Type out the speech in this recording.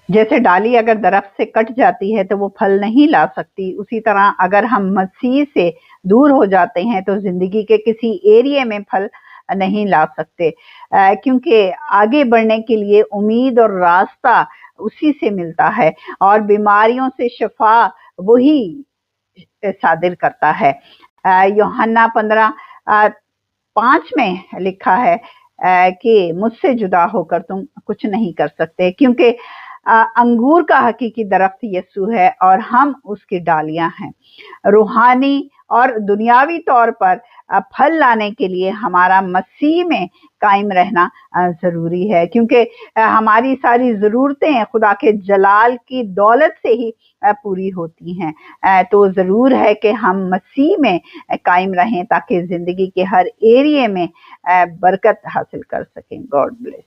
जैसे डाली अगर दरख्त से कट जाती है तो वो फल नहीं ला सकती, उसी तरह अगर हम मसीह से दूर हो जाते हैं तो जिंदगी के किसी एरिया में फल नहीं ला सकते, क्योंकि आगे बढ़ने के लिए उम्मीद और रास्ता उसी से मिलता है और बीमारियों से शिफा वही सादिर करता है। यूहन्ना 15:5 में लिखा है कि मुझसे जुदा होकर तुम कुछ नहीं कर सकते, क्योंकि अंगूर का हकीकी दरख्त यीशु है और हम उसकी डालियां हैं। रूहानी और दुनियावी तौर पर फल लाने के लिए हमारा मसीह में कायम रहना जरूरी है, क्योंकि हमारी सारी ज़रूरतें खुदा के जलाल की दौलत से ही पूरी होती हैं। तो ज़रूर है कि हम मसीह में कायम रहें ताकि ज़िंदगी के हर एरिया में बरकत हासिल कर सकें। God bless.